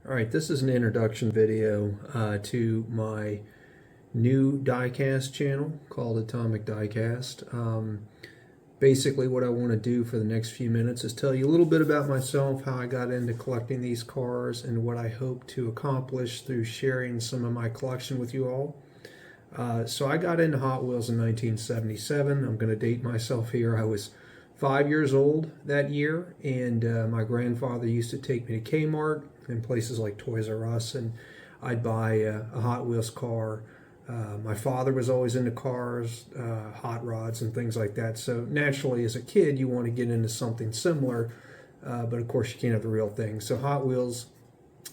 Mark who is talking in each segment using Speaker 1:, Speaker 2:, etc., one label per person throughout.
Speaker 1: All right, this is an introduction video to my new Diecast channel called Atomic Diecast. Basically, what I want to do for the next few minutes is tell you a little bit about myself, how I got into collecting these cars, and what I hope to accomplish through sharing some of my collection with you all. So I got into Hot Wheels in 1977. I'm going to date myself here. I was 5 years old that year, and my grandfather used to take me to Kmart and places like Toys R Us, and I'd buy a Hot Wheels car. My father was always into cars, hot rods, and things like that. So naturally, as a kid, you want to get into something similar, but of course, you can't have the real thing. So Hot Wheels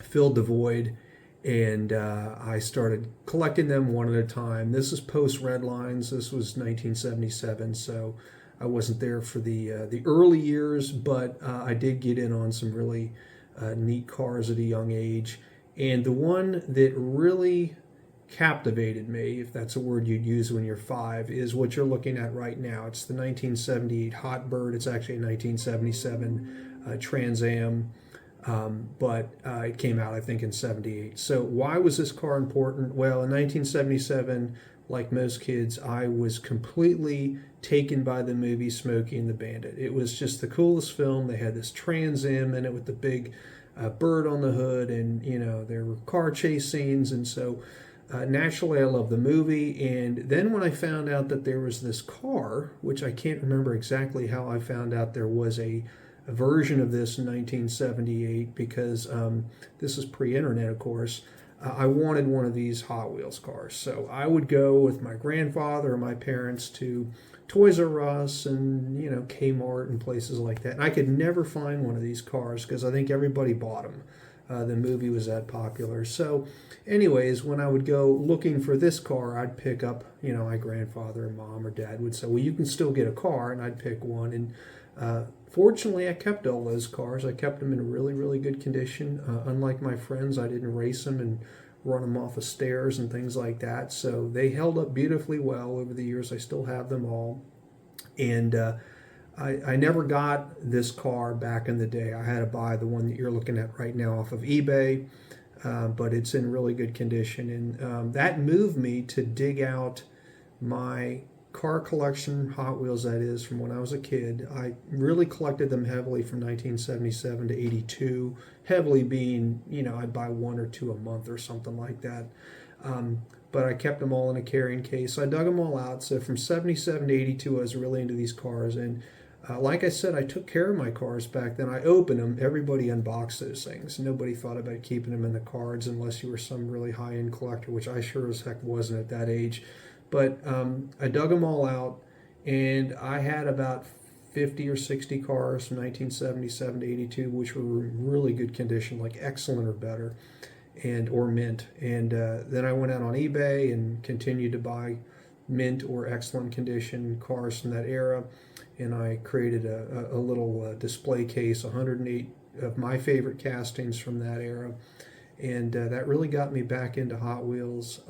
Speaker 1: filled the void, and I started collecting them one at a time. This is post Red Lines. This was 1977, so I wasn't there for the early years, but I did get in on some really neat cars at a young age. And the one that really captivated me, if that's a word you'd use when you're five, is what you're looking at right now. It's the 1978 Hot Bird. It's actually a 1977 Trans Am. But it came out, I think, in 78. So why was this car important? Well, in 1977, like most kids, I was completely taken by the movie Smokey and the Bandit. It was just the coolest film. They had this Trans Am in it with the big bird on the hood, and, you know, there were car chase scenes. And so naturally, I loved the movie. And then when I found out that there was this car, which I can't remember exactly how I found out there was a version of this in 1978, because this is pre-internet, of course. I wanted one of these Hot Wheels cars, so I would go with my grandfather or my parents to Toys R Us and, you know, Kmart and places like that. And I could never find one of these cars because I think everybody bought them. The movie was that popular. So, anyways, when I would go looking for this car, I'd pick up, you know, my grandfather or mom or dad would say, "Well, you can still get a car," and I'd pick one. And fortunately, I kept all those cars. I kept them in really, really good condition. Unlike my friends, I didn't race them and run them off of stairs and things like that. So they held up beautifully well over the years. I still have them all. And I never got this car back in the day. I had to buy the one that you're looking at right now off of eBay, but it's in really good condition. And that moved me to dig out my car collection, Hot Wheels that is, from when I was a kid. I really collected them heavily from 1977 to 82, heavily being, you know, I'd buy one or two a month or something like that. But I kept them all in a carrying case. So I dug them all out. So from 77 to 82, I was really into these cars. And like I said, I took care of my cars back then. I opened them. Everybody unboxed those things. Nobody thought about keeping them in the cards unless you were some really high-end collector, which I sure as heck wasn't at that age. But I dug them all out, and I had about 50 or 60 cars from 1977 to 82, which were in really good condition, like excellent or better, and or mint. And then I went out on eBay and continued to buy mint or excellent condition cars from that era. And I created a little display case, 108 of my favorite castings from that era. And that really got me back into Hot Wheels.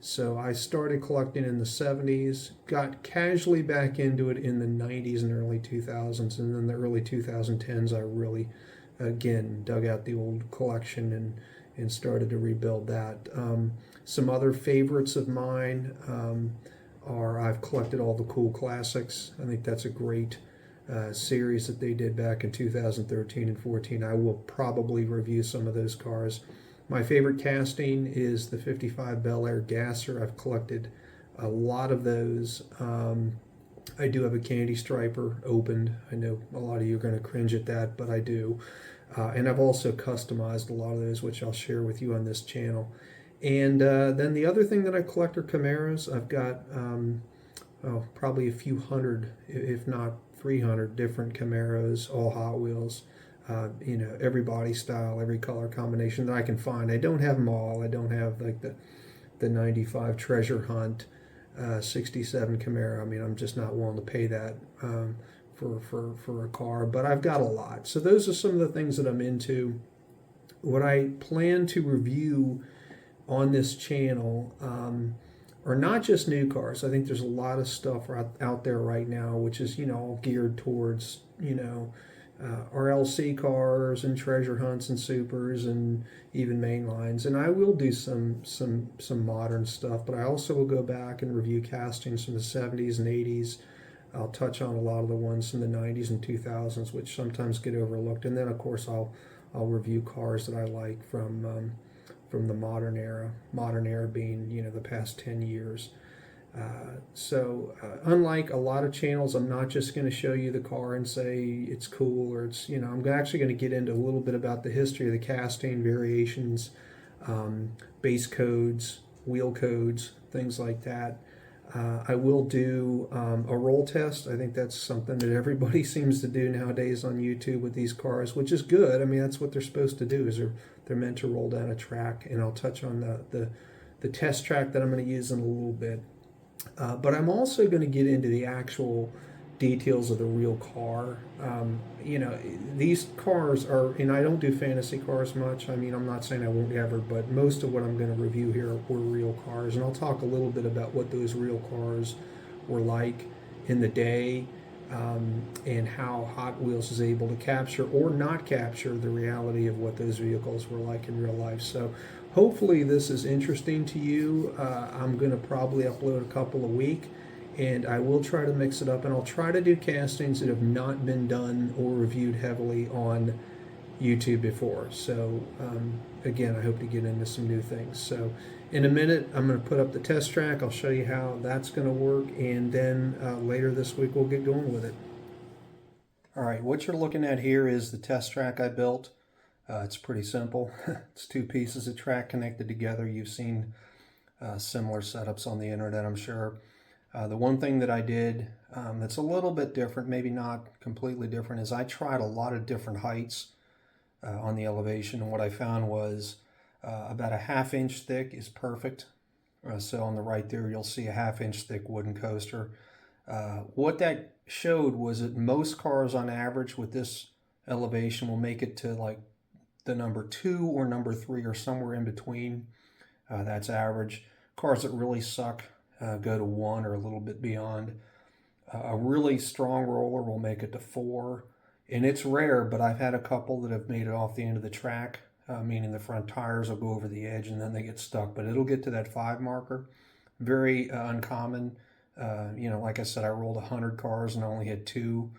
Speaker 1: So I started collecting in the 70s, got casually back into it in the 90s and early 2000s, and then the early 2010s I really, again, dug out the old collection and started to rebuild that. Some other favorites of mine are I've collected all the cool classics. I think that's a great series that they did back in 2013 and 14. I will probably review some of those cars. My favorite casting is the 55 Bel Air Gasser. I've collected a lot of those. I do have a Candy Striper opened. I know a lot of you are going to cringe at that, but I do. And I've also customized a lot of those, which I'll share with you on this channel. And then the other thing that I collect are Camaros. I've got probably a few hundred, if not 300 different Camaros, all Hot Wheels. You know, every body style, every color combination that I can find. I don't have them all. I don't have like the 95 Treasure Hunt 67 Camaro. I mean, I'm just not willing to pay that for a car, but I've got a lot. So those are some of the things that I'm into. What I plan to review on this channel are not just new cars. I think there's a lot of stuff out there right now which is, you know, all geared towards, you know, RLC cars and treasure hunts and supers and even mainlines. And I will do some modern stuff, but I also will go back and review castings from the 70s and 80s. I'll touch on a lot of the ones from the 90s and 2000s, which sometimes get overlooked. And then, of course, I'll review cars that I like from the modern era. Modern era being, you know, the past 10 years. Unlike a lot of channels, I'm not just going to show you the car and say it's cool or it's, you know, I'm actually going to get into a little bit about the history of the casting, variations, base codes, wheel codes, things like that. I will do a roll test. I think that's something that everybody seems to do nowadays on YouTube with these cars, which is good. I mean, that's what they're supposed to do, is they're meant to roll down a track, and I'll touch on the test track that I'm going to use in a little bit. But I'm also going to get into the actual details of the real car. You know, these cars are, and I don't do fantasy cars much. I mean, I'm not saying I won't ever, but most of what I'm going to review here were real cars. And I'll talk a little bit about what those real cars were like in the day, and how Hot Wheels is able to capture or not capture the reality of what those vehicles were like in real life. So hopefully this is interesting to you. I'm going to probably upload a couple a week, and I will try to mix it up, and I'll try to do castings that have not been done or reviewed heavily on YouTube before. So again, I hope to get into some new things. So in a minute, I'm going to put up the test track. I'll show you how that's going to work, and then later this week we'll get going with it. All right, what you're looking at here is the test track I built. It's pretty simple. It's two pieces of track connected together. You've seen similar setups on the internet, I'm sure. The one thing that I did that's a little bit different, maybe not completely different, is I tried a lot of different heights on the elevation, and what I found was about a 1/2 inch thick is perfect. So on the right there, you'll see a 1/2 inch thick wooden coaster. What that showed was that most cars on average with this elevation will make it to like the number 2 or number 3 or somewhere in between. That's average. Cars that really suck go to 1 or a little bit beyond. A really strong roller will make it to 4. And it's rare, but I've had a couple that have made it off the end of the track, meaning the front tires will go over the edge and then they get stuck. But it'll get to that 5 marker. Very uncommon. You know, like I said, I rolled 100 cars and I only had 2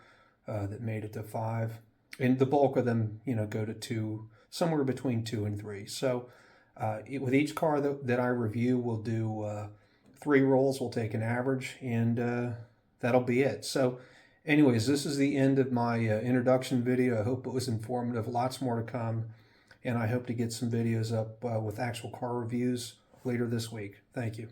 Speaker 1: that made it to 5. And the bulk of them, you know, go to 2, somewhere between 2 and 3. So with each car that I review, we'll do 3 rolls. We'll take an average, and that'll be it. So anyways, this is the end of my introduction video. I hope it was informative. Lots more to come, and I hope to get some videos up with actual car reviews later this week. Thank you.